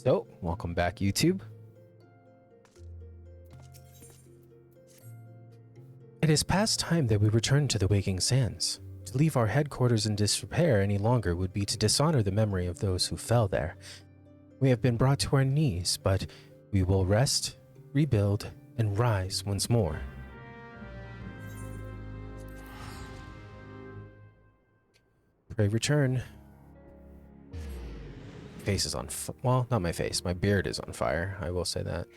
So, welcome back, YouTube. It is past time that we return to the Waking Sands. To leave our headquarters in disrepair any longer would be to dishonor the memory of those who fell there. We have been brought to our knees, but we will rest, rebuild, and rise once more. Pray return. Face is on well, not my face. My beard is on fire. I will say that.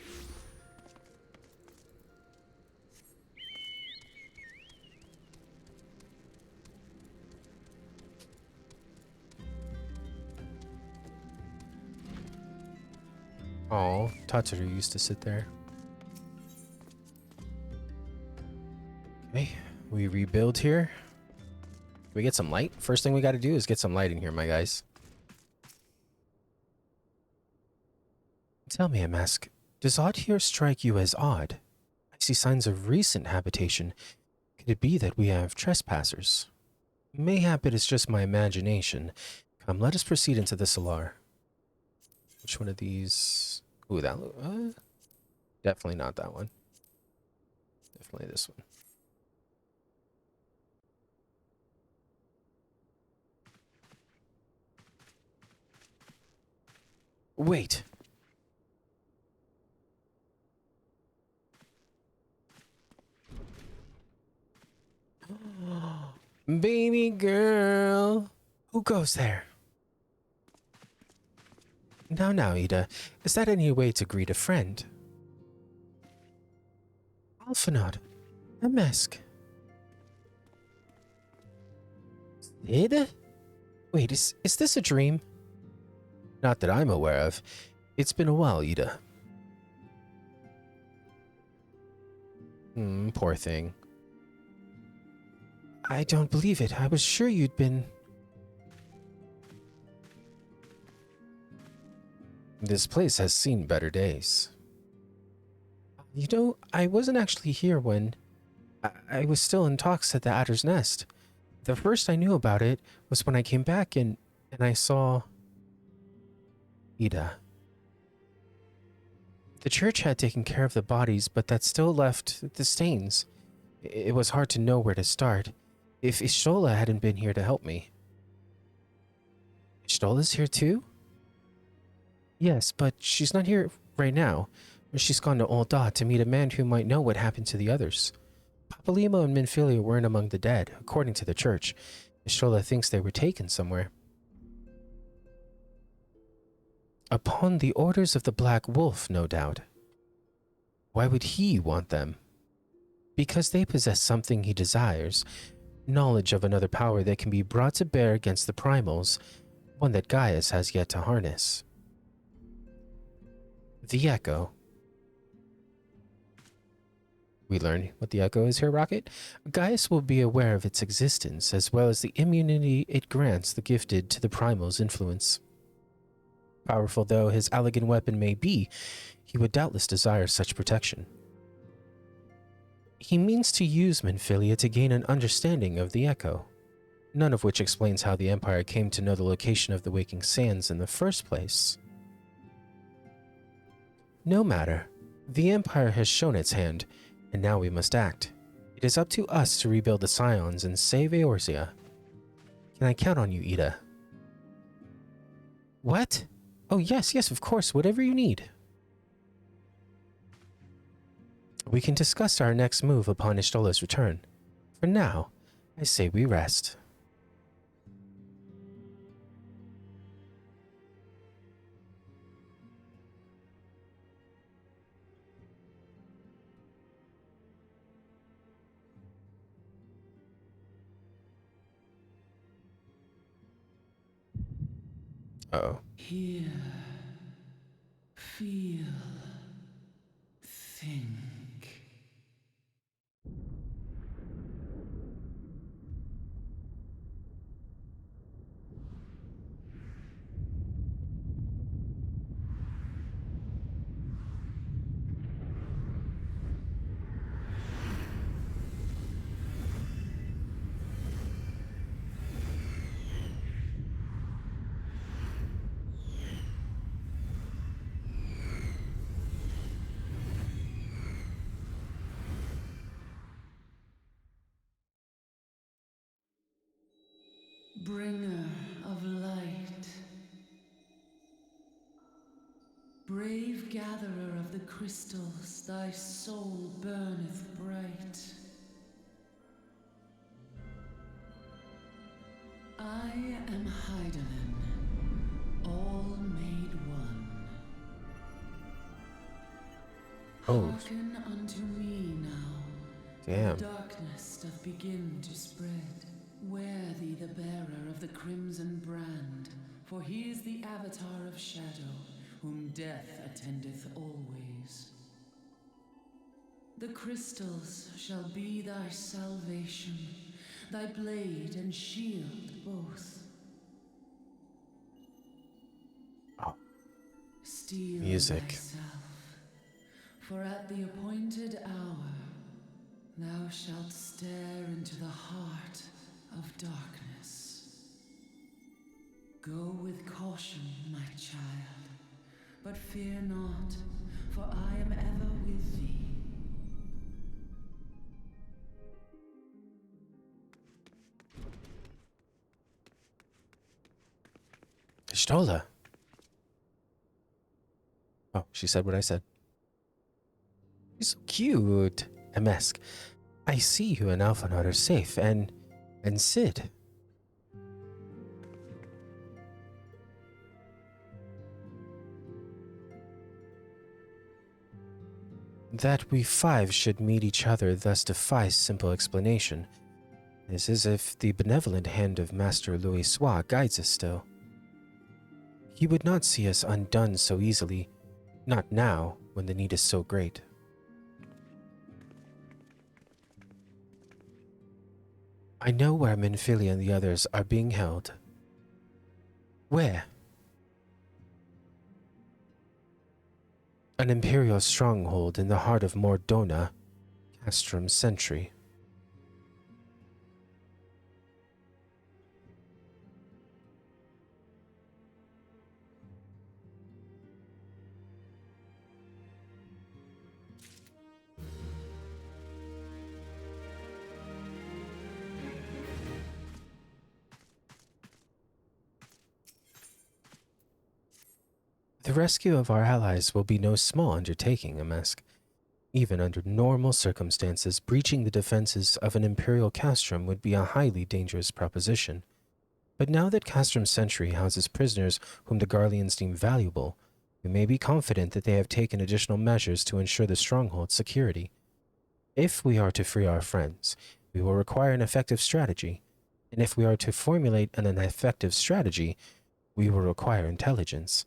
Oh, Tatsuru used to sit there. Okay, we rebuild here. Can we get some light? First thing we got to do is get some light in here, my guys. Tell me, MSQ, does odd here strike you as odd? I see signs of recent habitation. Could it be that we have trespassers? Mayhap it is just my imagination. Come, let us proceed into the Solar. Which one of these? Ooh, that definitely not that one. Definitely this one. Wait. Baby girl. Who goes there? Now, Ida. Is that any way to greet a friend? Alphanod. MSQ. Ida? Wait, is this a dream? Not that I'm aware of. It's been a while, Ida. Poor thing. I don't believe it. I was sure you'd been... This place has seen better days. You know, I wasn't actually here when... I was still in talks at the Adder's Nest. The first I knew about it was when I came back and I saw... Ida. The church had taken care of the bodies, but that still left the stains. It was hard to know where to start. If Y'shtola hadn't been here to help me. Y'shtola's here too? Yes, but she's not here right now. She's gone to Old Dot to meet a man who might know what happened to the others. Papalimo and Minfilia weren't among the dead, according to the church. Y'shtola thinks they were taken somewhere. Upon the orders of the Black Wolf, no doubt. Why would he want them? Because they possess something he desires. Knowledge of another power that can be brought to bear against the primals, one that Gaius has yet to harness. The Echo. We learn what the Echo is here, Rocket. Gaius will be aware of its existence, as well as the immunity it grants the gifted to the primal's influence. Powerful though his elegant weapon may be, he would doubtless desire such protection. He means to use Minfilia to gain an understanding of the Echo, none of which explains how the Empire came to know the location of the Waking Sands in the first place. No matter, the Empire has shown its hand, and now we must act. It is up to us to rebuild the Scions and save Eorzea. Can I count on you, Ida? What? Oh yes, of course, whatever you need. We can discuss our next move upon Y'shtola's return. For now, I say we rest. Uh-oh. Hear, feel, think. Bringer of light, brave gatherer of the crystals, thy soul burneth bright. I am Hydaelyn, all made one. Oh, Hearken unto me now. damn. The darkness doth begin to spread. Wear thee the bearer of the crimson brand, for he is the avatar of shadow, whom death attendeth always. The crystals shall be thy salvation, thy blade and shield both. Oh, Steel music. thyself, for at the appointed hour thou shalt stare into the heart of darkness. Go with caution, my child, but fear not, for I am ever with thee. Stola. Oh, she said what I said. She's so cute. MSQ. I see you and Alphanot are safe, and Sid. That we five should meet each other thus defies simple explanation. It is as if the benevolent hand of Master Louis Sois guides us still. He would not see us undone so easily, not now, when the need is so great. I know where Minfilia and the others are being held. Where? An Imperial stronghold in the heart of Mordona, Castrum Sentry. The rescue of our allies will be no small undertaking, MSQ. Even under normal circumstances, breaching the defenses of an Imperial castrum would be a highly dangerous proposition. But now that Castrum Sentry houses prisoners whom the Garleans deem valuable, we may be confident that they have taken additional measures to ensure the stronghold's security. If we are to free our friends, we will require an effective strategy, and if we are to formulate an effective strategy, we will require intelligence.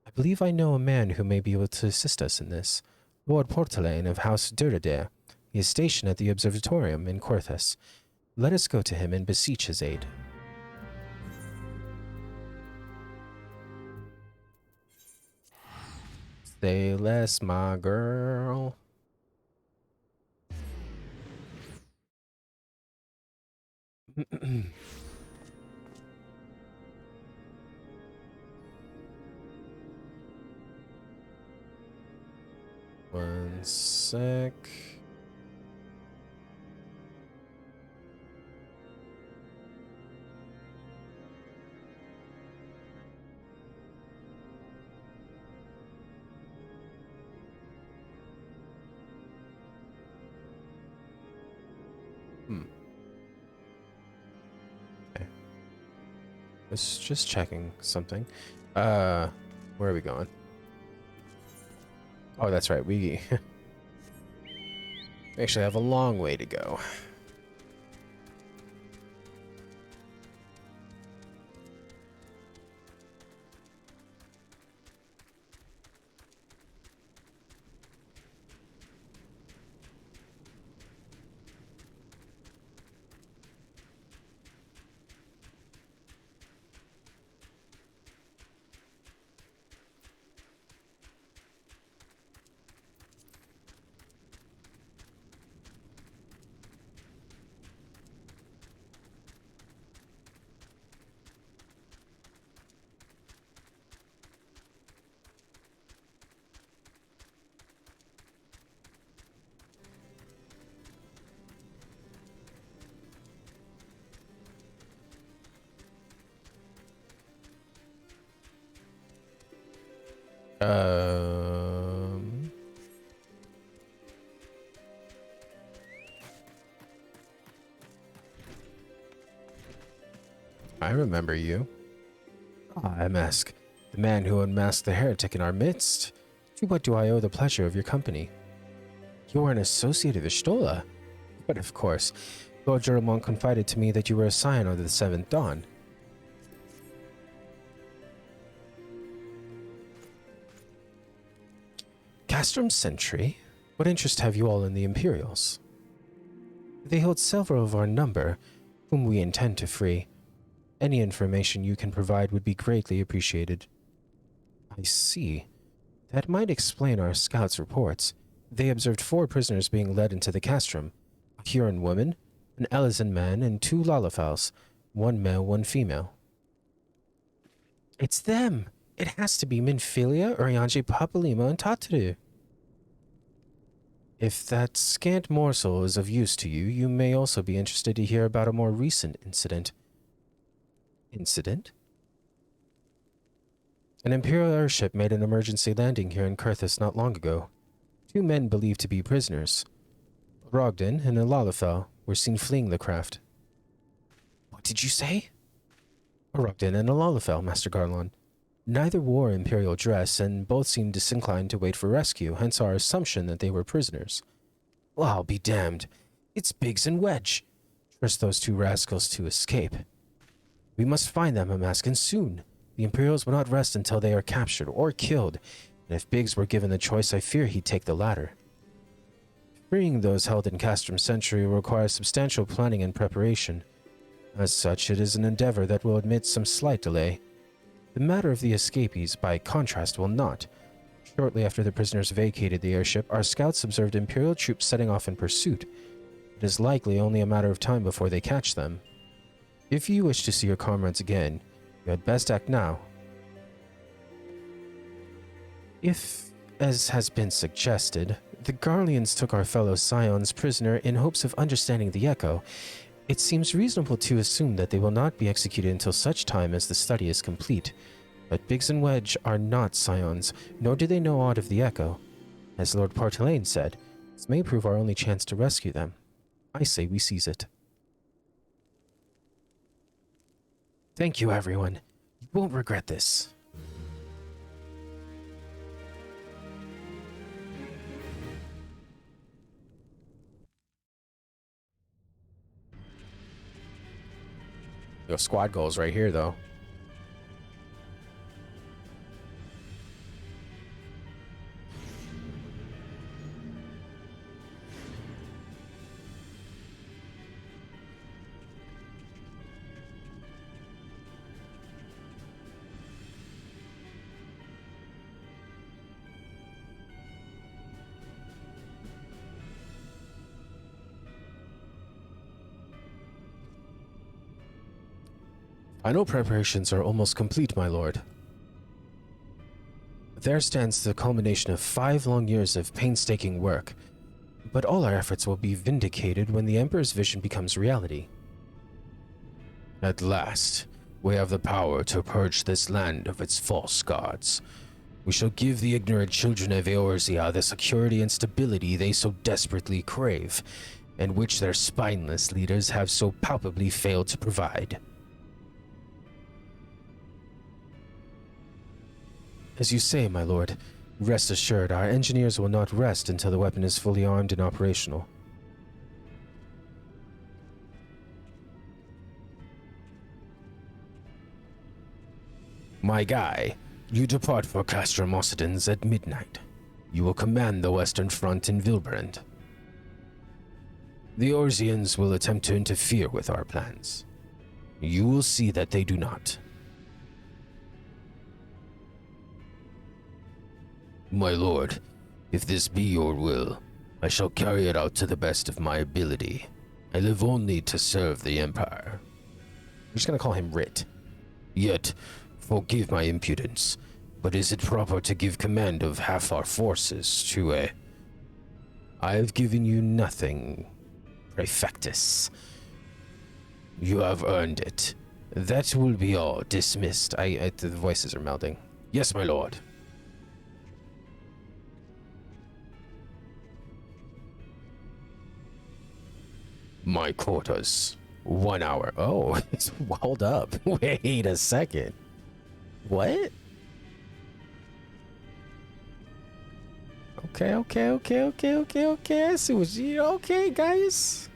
I believe I know a man who may be able to assist us in this. Lord Portelaine of House Durader. He is stationed at the Observatorium in Corthus. Let us go to him and beseech his aid. Say less, my girl. One sec. Okay. Was just checking something. Where are we going? Oh, that's right. We actually have a long way to go. Um, I remember you. Ah, MSQ, the man who unmasked the heretic in our midst. To what do I owe the pleasure of your company? You are an associate of Ishtola. But of course, Lord Garlemald confided to me that you were a scion of the Seventh Dawn. Castrum Sentry? What interest have you all in the Imperials? They hold several of our number, whom we intend to free. Any information you can provide would be greatly appreciated. I see. That might explain our scouts' reports. They observed 4 prisoners being led into the castrum. A Huron woman, an Elysian man, and 2 Lalafals. 1 male, 1 female. It's them! It has to be Minfilia, Urianger, Papalima, and Tataru. If that scant morsel is of use to you, you may also be interested to hear about a more recent incident. Incident? An Imperial airship made an emergency landing here in Kurthus not long ago. 2 men believed to be prisoners, Rogden and a Lalafell, were seen fleeing the craft. What did you say? A Rogden and a Lalafell, Master Garlemald. Neither wore Imperial dress, and both seemed disinclined to wait for rescue, hence our assumption that they were prisoners. Well, I'll be damned. It's Biggs and Wedge. Trust those 2 rascals to escape. We must find them, MSQ, and soon. The Imperials will not rest until they are captured or killed, and if Biggs were given the choice, I fear he'd take the latter. Freeing those held in Castrum Sentry will require substantial planning and preparation. As such, it is an endeavor that will admit some slight delay. The matter of the escapees, by contrast, will not. Shortly after the prisoners vacated the airship, our scouts observed Imperial troops setting off in pursuit. It is likely only a matter of time before they catch them. If you wish to see your comrades again, you had best act now. If, as has been suggested, the Garleans took our fellow scions prisoner in hopes of understanding the Echo, it seems reasonable to assume that they will not be executed until such time as the study is complete. But Biggs and Wedge are not scions, nor do they know aught of the Echo. As Lord Partelaine said, this may prove our only chance to rescue them. I say we seize it. Thank you, everyone. You won't regret this. Your squad goals right here, though. Final preparations are almost complete, my lord. There stands the culmination of 5 long years of painstaking work, but all our efforts will be vindicated when the Emperor's vision becomes reality. At last, we have the power to purge this land of its false gods. We shall give the ignorant children of Eorzea the security and stability they so desperately crave, and which their spineless leaders have so palpably failed to provide. As you say, my lord, rest assured our engineers will not rest until the weapon is fully armed and operational. My guy, you depart for Castrum Occidens at midnight. You will command the Western Front in Vilbrand. The Orzians will attempt to interfere with our plans. You will see that they do not. My lord, if this be your will, I shall carry it out to the best of my ability. I live only to serve the Empire. I'm just gonna call him Rit. Yet, forgive my impudence, but is it proper to give command of half our forces to a... I have given you nothing, Prefectus. You have earned it. That will be all. Dismissed. The voices are melding. Yes, my lord. My quotas. 1 hour. Oh, it's walled up. Wait a second. What? Okay. I see what you. Okay, guys.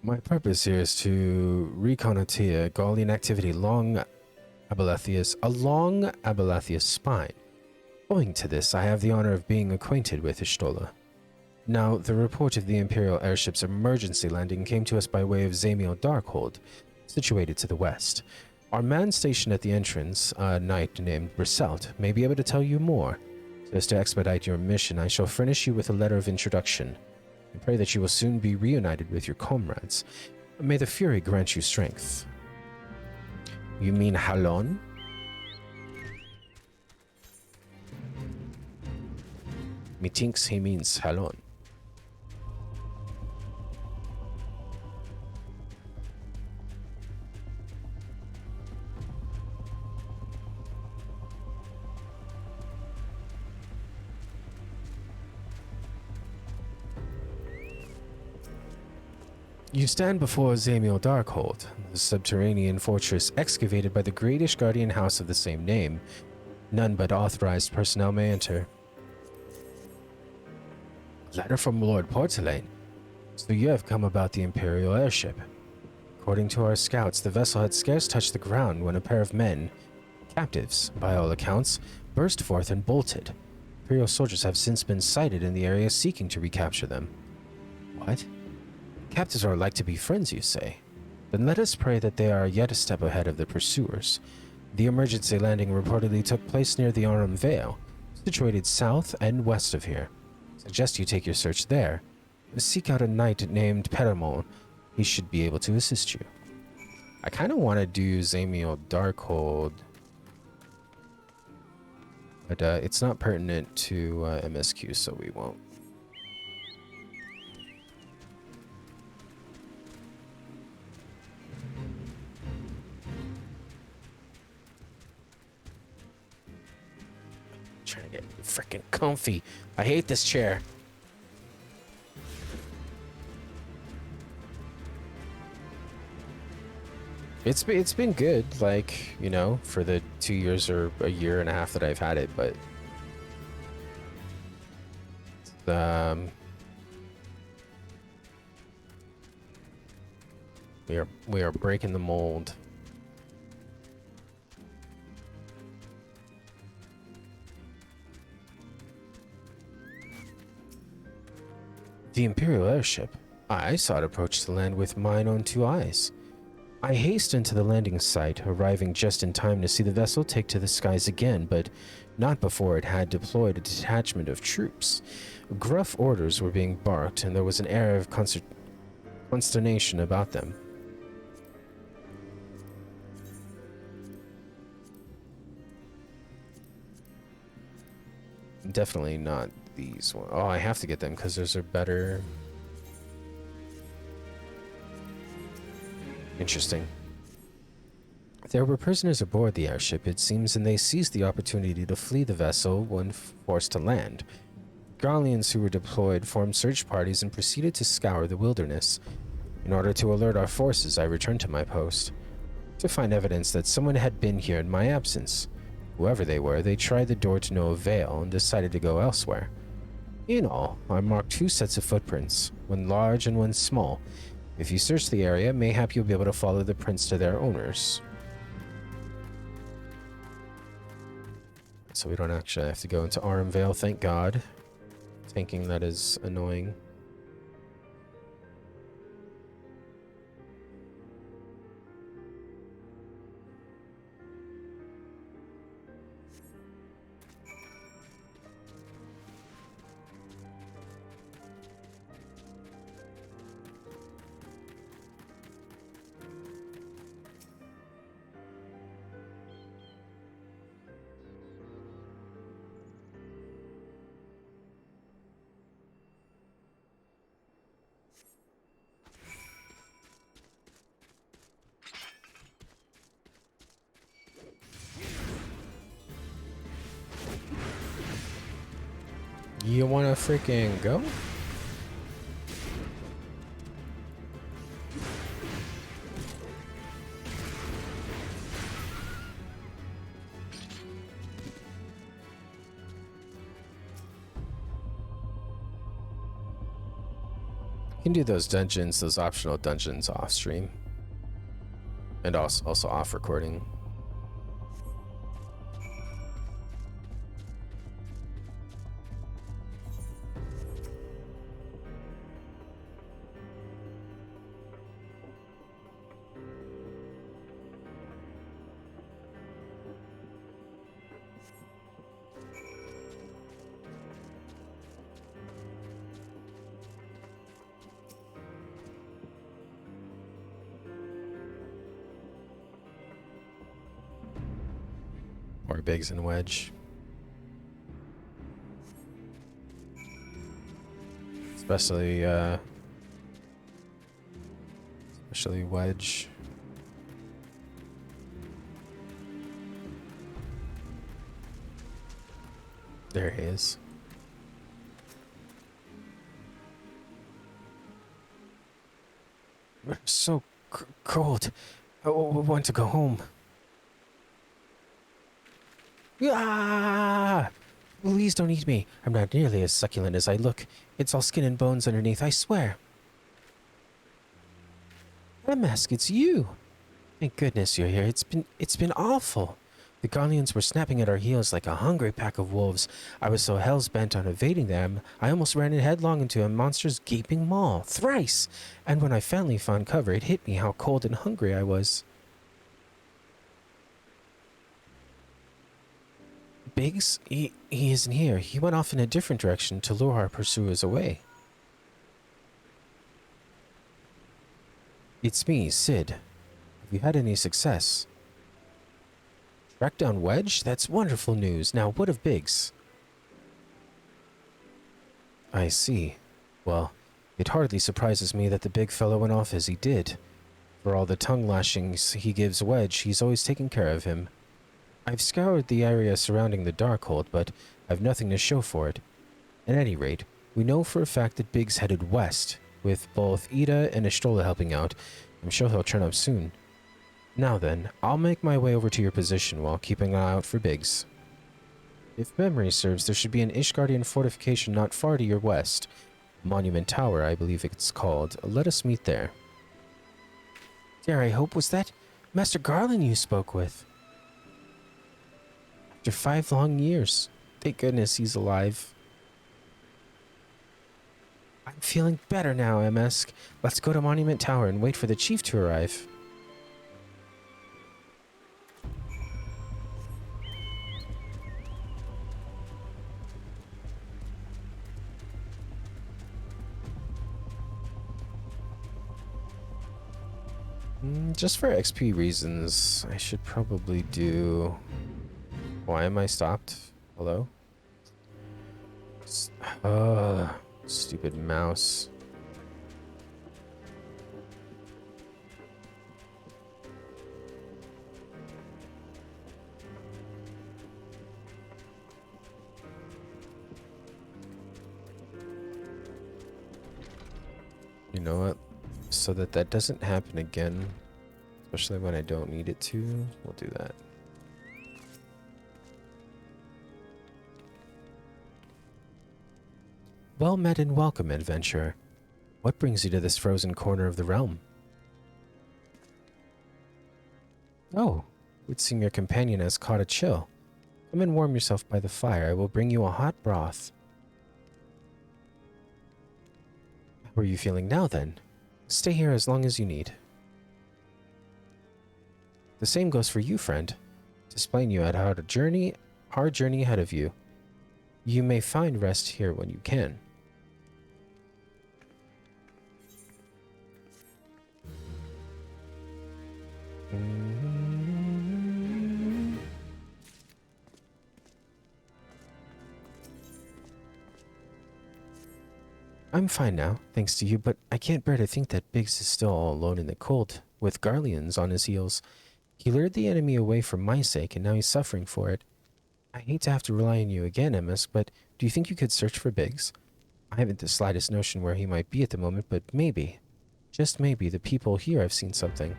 My purpose here is to reconnoiter Gaulian activity along Abelathia's spine. Owing to this, I have the honor of being acquainted with Ishtola. Now, the report of the Imperial airship's emergency landing came to us by way of Zamiel Darkhold, situated to the west. Our man stationed at the entrance, a knight named Briselt, may be able to tell you more. So as to expedite your mission, I shall furnish you with a letter of introduction, and pray that you will soon be reunited with your comrades. May the Fury grant you strength. You mean Halon? Methinks he means Halon. You stand before Zamiel Darkhold, the subterranean fortress excavated by the greatish guardian house of the same name. None but authorized personnel may enter. Letter from Lord Portelaine. So you have come about the Imperial airship. According to our scouts, the vessel had scarce touched the ground when a pair of men, captives by all accounts, burst forth and bolted. Imperial soldiers have since been sighted in the area seeking to recapture them. What? Captives are like to be friends, you say? Then let us pray that they are yet a step ahead of the pursuers. The emergency landing reportedly took place near the Arum Vale, situated south and west of here. Suggest you take your search there. Seek out a knight named Peramon. He should be able to assist you. I kind of want to do Zamiel Darkhold, but it's not pertinent to MSQ, so we won't. Trying to get freaking comfy. I hate this chair. It's been good, like, you know, for the 2 years or a year and a half that I've had it, but we are breaking the mold. The Imperial airship. I saw it approach the land with mine own 2 eyes. I hastened to the landing site, arriving just in time to see the vessel take to the skies again, but not before it had deployed a detachment of troops. Gruff orders were being barked, and there was an air of consternation about them. Definitely not these ones. Oh, I have to get them because those are better. Interesting. There were prisoners aboard the airship, it seems, and they seized the opportunity to flee the vessel when forced to land. Garleans who were deployed formed search parties and proceeded to scour the wilderness. In order to alert our forces, I returned to my post to find evidence that someone had been here in my absence. Whoever they were, they tried the door to no avail and decided to go elsewhere. In all, I marked 2 sets of footprints, one large and one small. If you search the area, mayhap you'll be able to follow the prints to their owners. So we don't actually have to go into Arum Vale, thank God. Thinking that is annoying. You wanna freaking go? You can do those dungeons, those optional dungeons off stream. And also off recording. Or Biggs and Wedge. Especially Wedge. There he is. We're so cold. I want to go home. Ah! Please don't eat me. I'm not nearly as succulent as I look. It's all skin and bones underneath, I swear. MSQ, it's you. Thank goodness you're here. It's been awful. The Garleans were snapping at our heels like a hungry pack of wolves. I was so hell's-bent on evading them, I almost ran headlong into a monster's gaping maw, thrice. And when I finally found cover, it hit me how cold and hungry I was. Biggs? He isn't here. He went off in a different direction to lure our pursuers away. It's me, Sid. Have you had any success? Track down Wedge? That's wonderful news. Now, what of Biggs? I see. Well, it hardly surprises me that the big fellow went off as he did. For all the tongue lashings he gives Wedge, he's always taken care of him. I've scoured the area surrounding the Darkhold, but I've nothing to show for it. At any rate, we know for a fact that Biggs headed west, with both Ida and Estola helping out. I'm sure he'll turn up soon. Now then, I'll make my way over to your position while keeping an eye out for Biggs. If memory serves, there should be an Ishgardian fortification not far to your west. Monument Tower, I believe it's called. Let us meet there. Dare I hope, was that Master Garland you spoke with? After 5 long years. Thank goodness he's alive. I'm feeling better now, MSQ. Let's go to Monument Tower and wait for the chief to arrive. Just for XP reasons, I should probably do... Why am I stopped? Hello? Stupid mouse. You know what? So that doesn't happen again, especially when I don't need it to, we'll do that. Well met and welcome, adventurer. What brings you to this frozen corner of the realm? Oh, it would seem your companion has caught a chill. Come and warm yourself by the fire. I will bring you a hot broth. How are you feeling now, then? Stay here as long as you need. The same goes for you, friend. To explain you at how to journey, our journey ahead of you. You may find rest here when you can. I'm fine now, thanks to you, but I can't bear to think that Biggs is still all alone in the cold, with Garleans on his heels. He lured the enemy away for my sake, and now he's suffering for it. I hate to have to rely on you again, MSQ, but Do you think you could search for Biggs? I haven't the slightest notion where he might be at the moment, but maybe, just maybe, the people here have seen something.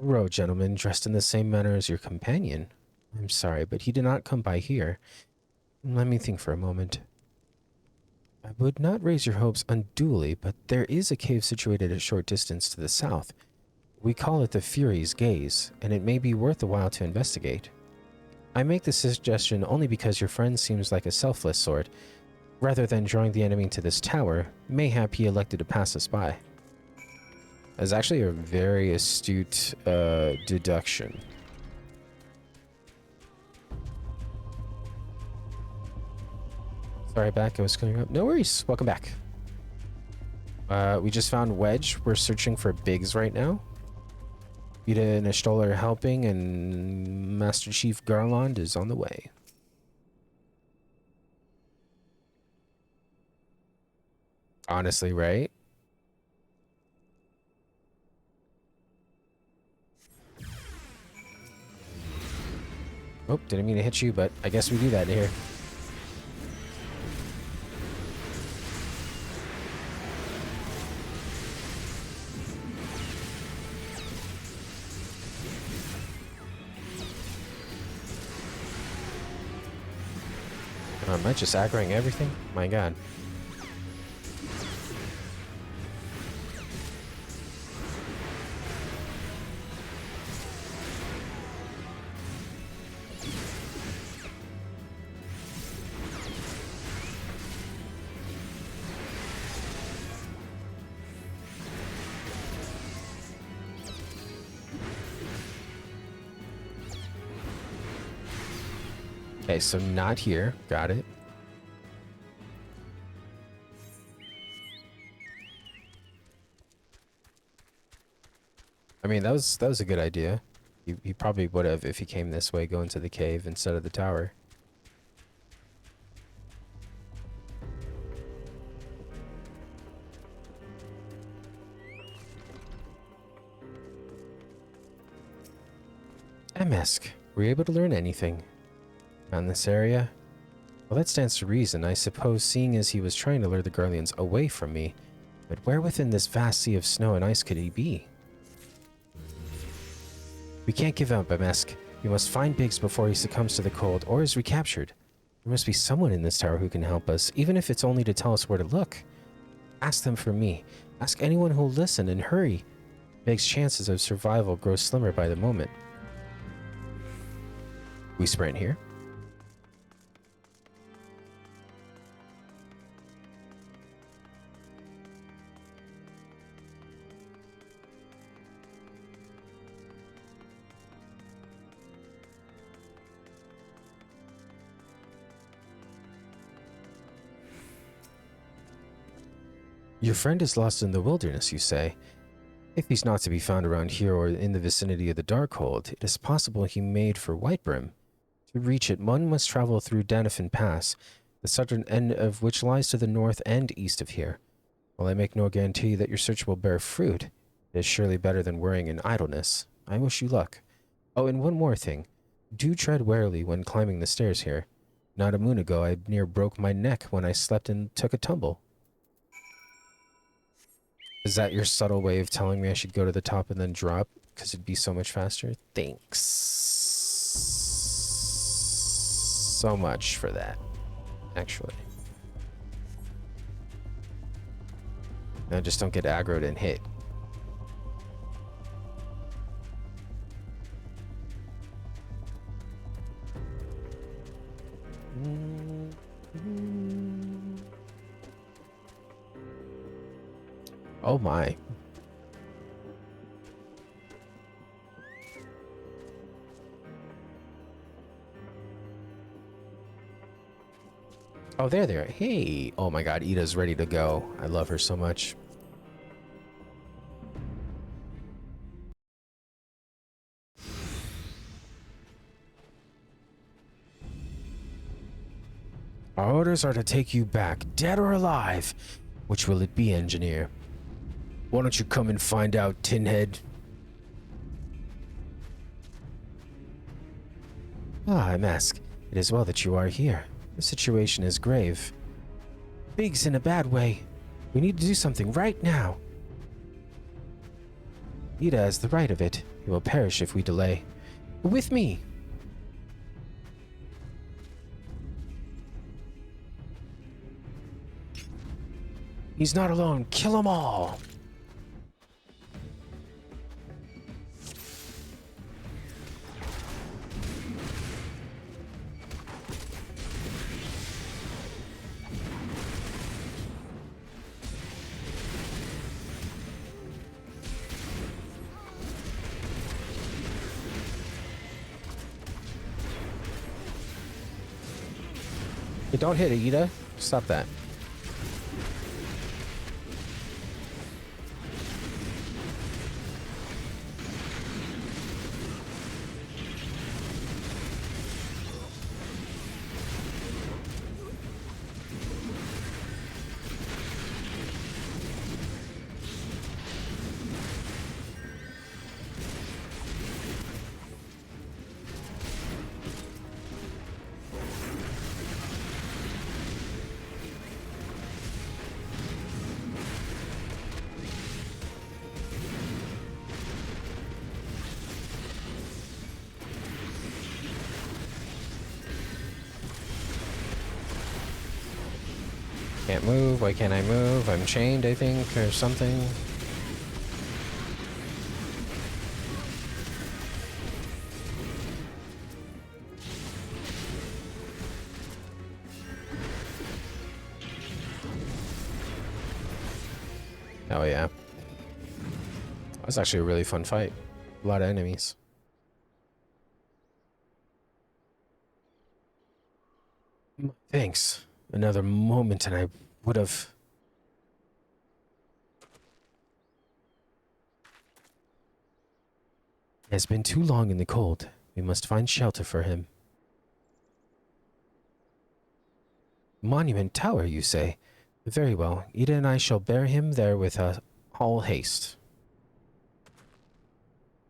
A road gentleman dressed in the same manner as your companion. I'm sorry, but he did not come by here. Let me think for a moment. I would not raise your hopes unduly, but there is a cave situated a short distance to the south. We call it the Fury's Gaze, and it may be worth a while to investigate. I make this suggestion only because your friend seems like a selfless sort. Rather than drawing the enemy to this tower, mayhap he elected to pass us by. That's actually a very astute deduction. Sorry, back. I was clearing up. No worries. Welcome back. We just found Wedge. We're searching for Biggs right now. Vita and Ashtola are helping, and Master Chief Garlemald is on the way. Honestly, right? Oh, didn't mean to hit you, but I guess we do that here. Am I just aggroing everything? My god. Okay, so not here. Got it. I mean, that was a good idea. He probably would have if he came this way, go into the cave instead of the tower. MSQ. Were you able to learn anything? Around this area? Well, that stands to reason, I suppose, seeing as he was trying to lure the Guardians away from me. But where within this vast sea of snow and ice could he be? We can't give up, MSQ. We must find Biggs before he succumbs to the cold or is recaptured. There must be someone in this tower who can help us, even if it's only to tell us where to look. Ask them for me. Ask anyone who'll listen, and hurry. Biggs' chances of survival grow slimmer by the moment. We sprint here. Your friend is lost in the wilderness, you say? If he's not to be found around here or in the vicinity of the Darkhold, it is possible he made for Whitebrim. To reach it, one must travel through Danifin Pass, the southern end of which lies to the north and east of here. While I make no guarantee that your search will bear fruit, it is surely better than worrying in idleness. I wish you luck. Oh, and one more thing. Do tread warily when climbing the stairs here. Not a moon ago, I near broke my neck when I slept and took a tumble. Is that your subtle way of telling me I should go to the top and then drop? Because it'd be so much faster? Thanks so much for that, actually. Now just don't get aggroed and hit. Oh my. Oh, there. Hey. Oh my god, Ida's ready to go. I love her so much. Our orders are to take you back, dead or alive. Which will it be, engineer? Why don't you come and find out, Tinhead? Ah, Mask. It is well that you are here. The situation is grave. Big's in a bad way. We need to do something right now. Ida has the right of it. He will perish if we delay. With me! He's not alone. Kill them all! Hey, don't hit it, Ida. Stop that. Can't move. Why can't I move? I'm chained, I think, or something. Oh, yeah. That was actually a really fun fight. A lot of enemies. Thanks. Another moment and I would have... He has been too long in the cold. We must find shelter for him. Monument Tower, you say? Very well. Ida and I shall bear him there with all haste.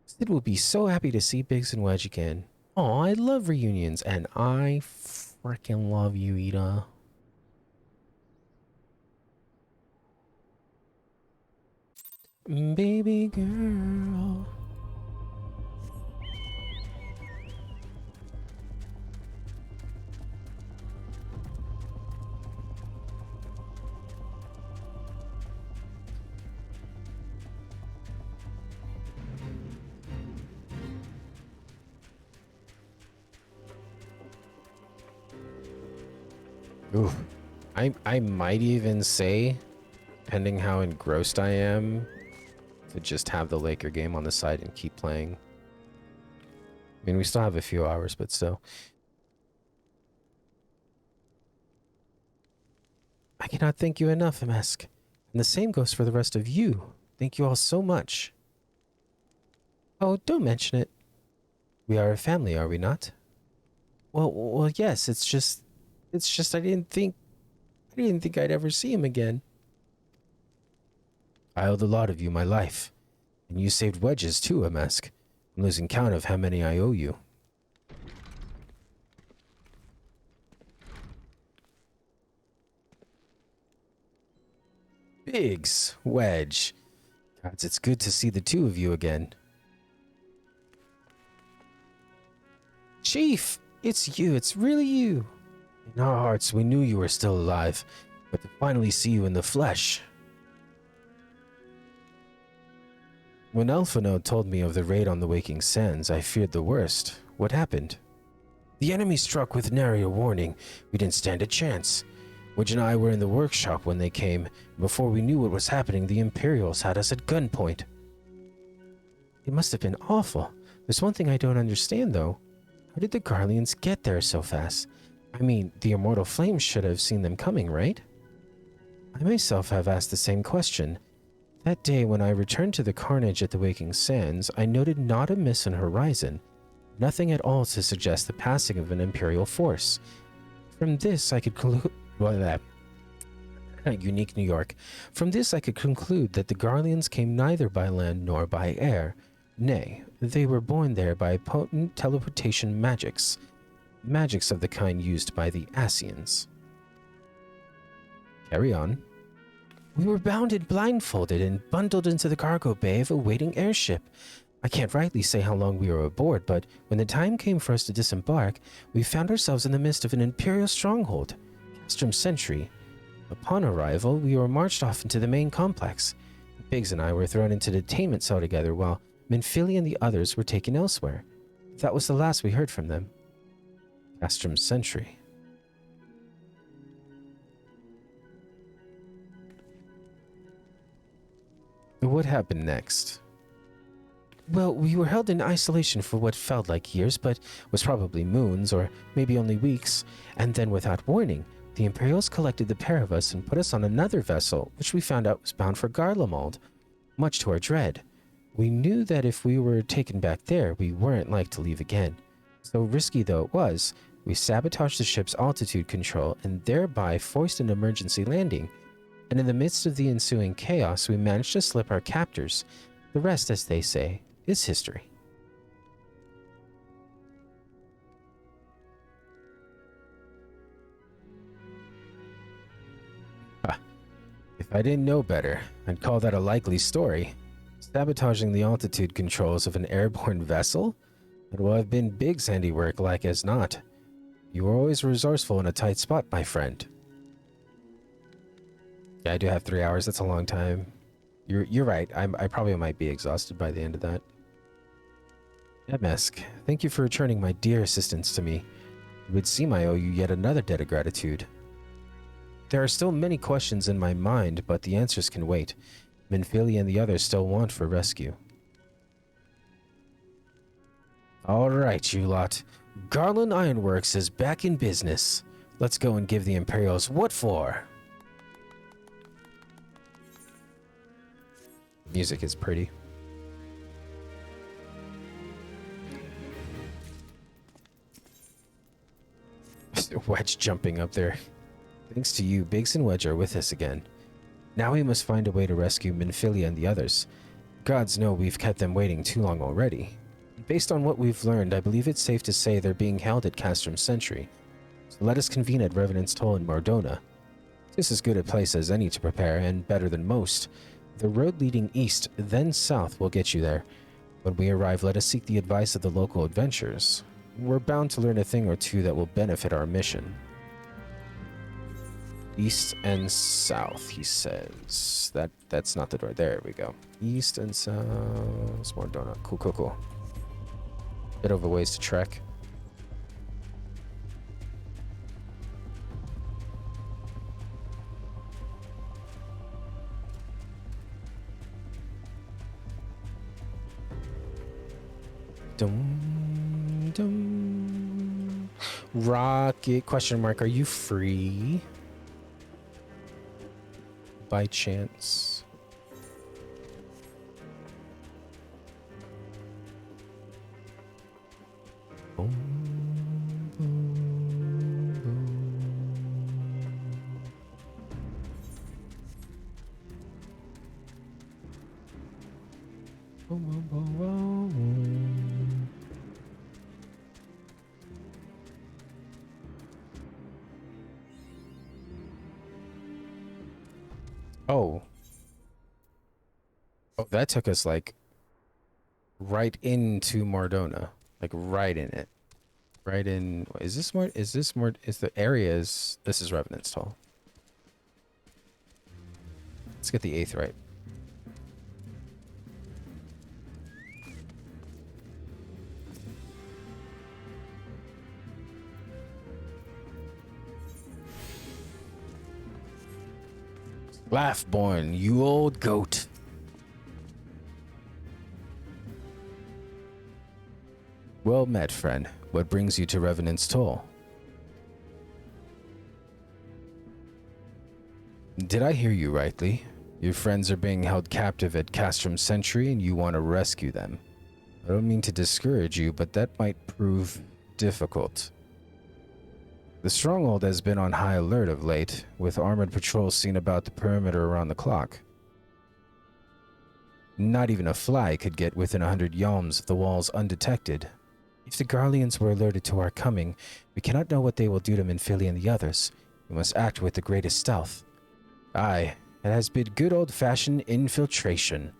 Sid will be so happy to see Biggs and Wedge again. Oh, I love reunions, and I freaking love you, Ida. Baby girl. Ooh. I might even say, depending how engrossed I am, to just have the Laker game on the side and keep playing. I mean, we still have a few hours, but still. I cannot thank you enough, MSQ. And the same goes for the rest of you. Thank you all so much. Oh, don't mention it. We are a family, are we not? Well, yes, it's just I didn't think I'd ever see him again. I owe the lot of you my life. And you saved Wedges too, MSQ. I'm losing count of how many I owe you. Biggs, Wedge. Gods, it's good to see the two of you again. Chief, it's you. It's really you. In our hearts, we knew you were still alive, but to finally see you in the flesh. When Alphino told me of the raid on the Waking Sands, I feared the worst. What happened? The enemy struck with nary a warning. We didn't stand a chance. Wedge and I were in the workshop when they came. Before we knew what was happening, the Imperials had us at gunpoint. It must have been awful. There's one thing I don't understand, though. How did the Garleans get there so fast? I mean, the Immortal Flames should have seen them coming, right? I myself have asked the same question. That day when I returned to the carnage at the Waking Sands, I noted not a miss on horizon. Nothing at all to suggest the passing of an Imperial force. From this I could conclude... Unique New York. From this I could conclude that the Garleans came neither by land nor by air. Nay, they were borne there by potent teleportation magics. Magics of the kind used by the Asians. Carry on. We were bounded blindfolded and bundled into the cargo bay of a waiting airship. I can't rightly say how long we were aboard, but when the time came for us to disembark, we found ourselves in the midst of an Imperial stronghold, Castrum Sentry. Upon arrival, we were marched off into the main complex. Biggs and I were thrown into the detainment cell together, while Minfili and the others were taken elsewhere. That was the last we heard from them. Castrum Sentry. What happened next? Well, we were held in isolation for what felt like years, but was probably moons or maybe only weeks, and then without warning, the Imperials collected the pair of us and put us on another vessel, which we found out was bound for Garlemald, much to our dread. We knew that if we were taken back there, we weren't like to leave again. So risky though it was, we sabotaged the ship's altitude control and thereby forced an emergency landing. And in the midst of the ensuing chaos, we managed to slip our captors. The rest, as they say, is history. If I didn't know better, I'd call that a likely story. Sabotaging the altitude controls of an airborne vessel? It will have been Big's handiwork like as not. You were always resourceful in a tight spot, my friend. Yeah, I do have 3 hours. That's a long time. You're right. I probably might be exhausted by the end of that. MSQ, thank you for returning my dear assistance to me. It would seem I owe you yet another debt of gratitude. There are still many questions in my mind, but the answers can wait. Minfili and the others still want for rescue. All right, you lot. Garland Ironworks is back in business. Let's go and give the Imperials what for. Music is pretty. Wedge jumping up there. Thanks to you, Biggs and Wedge are with us again. Now we must find a way to rescue Minfilia and the others. Gods know we've kept them waiting too long already. Based on what we've learned, I believe it's safe to say they're being held at Castrum Sentry. So let us convene at Revenant's Toll in Mordona. This is as good a place as any to prepare, and better than most. The road leading east, then south, will get you there. When we arrive, let us seek the advice of the local adventurers. We're bound to learn a thing or two that will benefit our mission. East and south, he says. That's not the door. There we go. East and south. Mordona. Cool. Bit of a ways to trek. Rocket, question mark, are you free? By chance? Boom, boom, boom. Boom, boom, boom. Oh, that took us like right into Mordona, like right in it, right in. Is this more? Is the areas? This is Revenant's Toll. Let's get the 8th right. Laughborn, you old goat. Well met, friend. What brings you to Revenant's Toll? Did I hear you rightly? Your friends are being held captive at Castrum Sentry and you want to rescue them. I don't mean to discourage you, but that might prove difficult. The stronghold has been on high alert of late, with armored patrols seen about the perimeter around the clock. Not even a fly could get within 100 yalms of the walls undetected. If the Garleans were alerted to our coming, we cannot know what they will do to Minfili and the others. We must act with the greatest stealth. Aye, it has been good old-fashioned infiltration.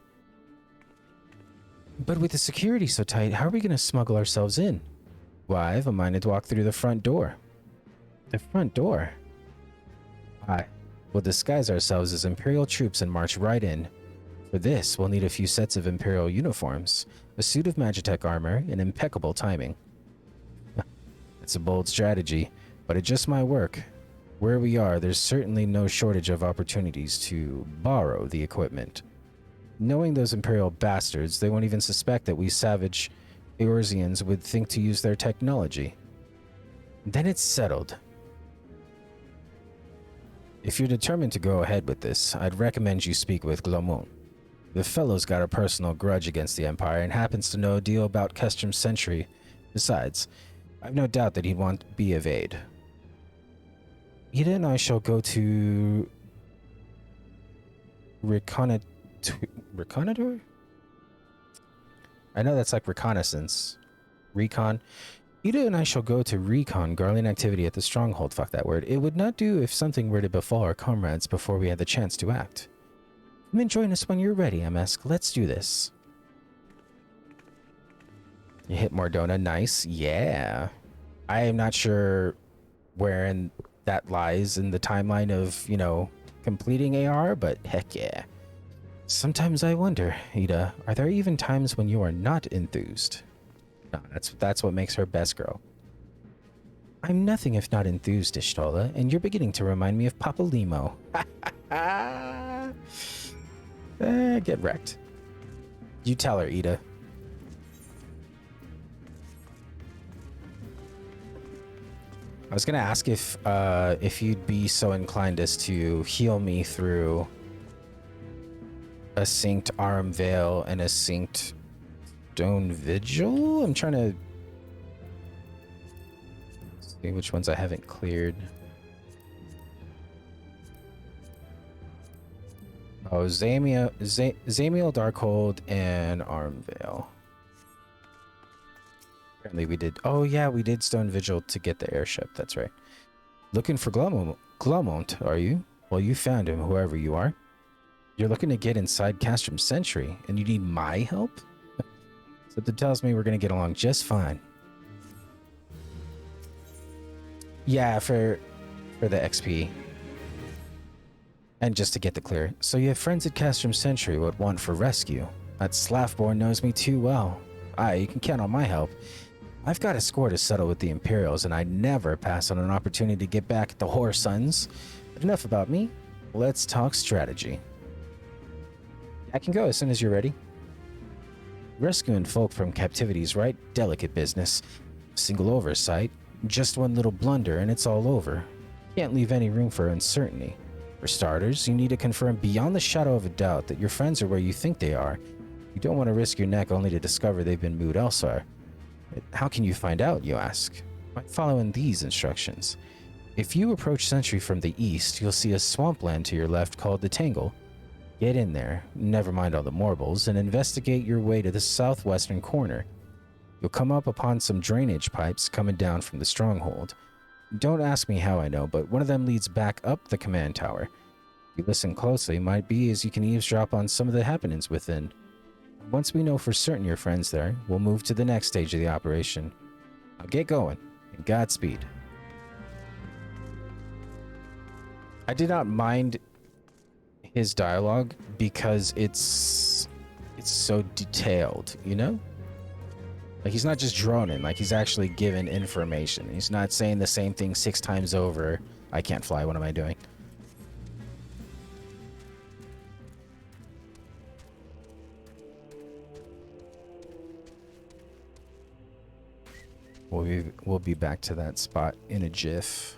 But with the security so tight, how are we going to smuggle ourselves in? Why, I've a mind to walk through the front door. The front door? Aye. We'll disguise ourselves as Imperial troops and march right in. For this, we'll need a few sets of Imperial uniforms, a suit of Magitech armor, and impeccable timing. It's a bold strategy, but it just might work. Where we are, there's certainly no shortage of opportunities to borrow the equipment. Knowing those Imperial bastards, they won't even suspect that we savage Eorzeans would think to use their technology. Then it's settled. If you're determined to go ahead with this, I'd recommend you speak with Garlemald. The fellow's got a personal grudge against the Empire and happens to know a deal about Custom Sentry. Besides, I've no doubt that he'd want to be of aid. Ida and I shall go to Reconnoiter? I know that's like reconnaissance. Recon. Ida and I shall go to recon Garlean activity at the stronghold. Fuck that word. It would not do if something were to befall our comrades before we had the chance to act. Come and join us when you're ready, MSQ. Let's do this. You hit Mordona. Nice. Yeah. I am not sure wherein that lies in the timeline of, you know, completing AR, but heck yeah. Sometimes I wonder, Ida, are there even times when you are not enthused? No, that's what makes her best girl. I'm nothing if not enthused, Ishtola, and you're beginning to remind me of Papa Limo. Get wrecked. You tell her, Ida. I was gonna ask if you'd be so inclined as to heal me through a synced Arum Veil and a synced Stone Vigil? I'm trying to see which ones I haven't cleared. Oh, Zamiel, Darkhold, and Arum Veil. Apparently we did. Oh yeah, we did Stone Vigil to get the airship. That's right. Looking for Garlemald, are you? Well, you found him, whoever you are. You're looking to get inside Castrum Sentry, and you need my help? Something tells me we're going to get along just fine. Yeah, for the XP. And just to get the clear. So you have friends at Castrum Sentry would want for rescue. That Slaffborn knows me too well. Aye, you can count on my help. I've got a score to settle with the Imperials, and I'd never pass on an opportunity to get back at the Whore Sons. But enough about me. Let's talk strategy. I can go as soon as you're ready. Rescuing folk from captivity is right delicate business. Single oversight, just one little blunder and it's all over. Can't leave any room for uncertainty. For starters, you need to confirm beyond the shadow of a doubt that your friends are where you think they are. You don't want to risk your neck only to discover they've been moved elsewhere. How can you find out, you ask? By following these instructions. If you approach Sentry from the east, you'll see a swampland to your left called the Tangle. Get in there, never mind all the marbles, and investigate your way to the southwestern corner. You'll come up upon some drainage pipes coming down from the stronghold. Don't ask me how I know, but one of them leads back up the command tower. If you listen closely, might be as you can eavesdrop on some of the happenings within. Once we know for certain you're friends there, we'll move to the next stage of the operation. Now get going, and Godspeed. I did not mind his dialogue because it's so detailed, you know? Like, he's not just droning, like he's actually given information. He's not saying the same thing 6 times over. I can't fly, what am I doing? We'll be back to that spot in a jiff.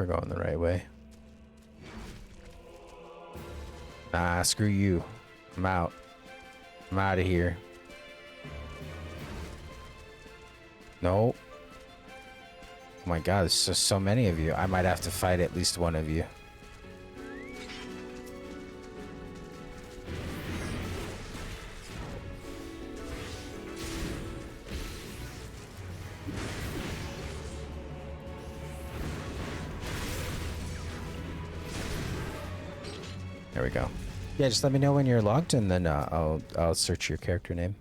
we're going the right way. Nah, screw you. I'm out. I'm out of here. Nope. Oh my god, there's just so many of you. I might have to fight at least one of you. There we go. Yeah, just let me know when you're logged, and then I'll search your character name.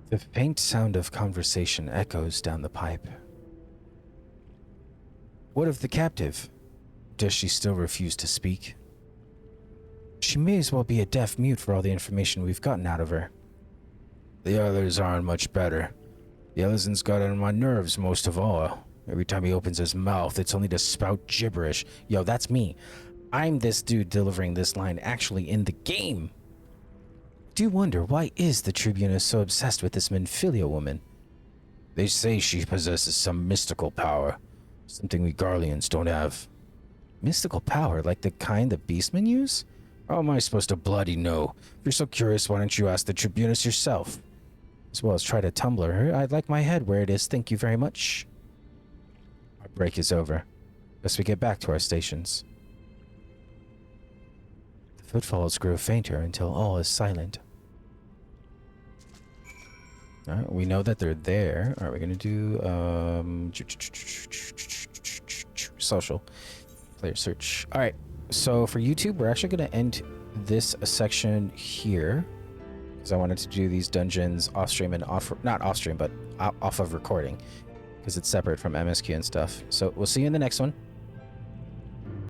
The faint sound of conversation echoes down the pipe. What of the captive? Does she still refuse to speak? She may as well be a deaf mute for all the information we've gotten out of her. The others aren't much better. The Elezen's got on my nerves most of all. Every time he opens his mouth, it's only to spout gibberish. Yo, that's me. I'm this dude delivering this line actually in the game. Do wonder, why is the Tribunus so obsessed with this Menfilia woman? They say she possesses some mystical power. Something we Garleans don't have. Mystical power? Like the kind the beastmen use? How am I supposed to bloody know? If you're so curious, why don't you ask the Tribunus yourself? As well as try to tumbler her. I'd like my head where it is, thank you very much. Our break is over. Best we get back to our stations. The footfalls grow fainter until all is silent. Alright, we know that they're there. Alright, we're gonna do social player search. Alright, so for YouTube, we're actually gonna end this section here because I wanted to do these dungeons off stream and not off stream, but off of recording because it's separate from MSQ and stuff. So we'll see you in the next one.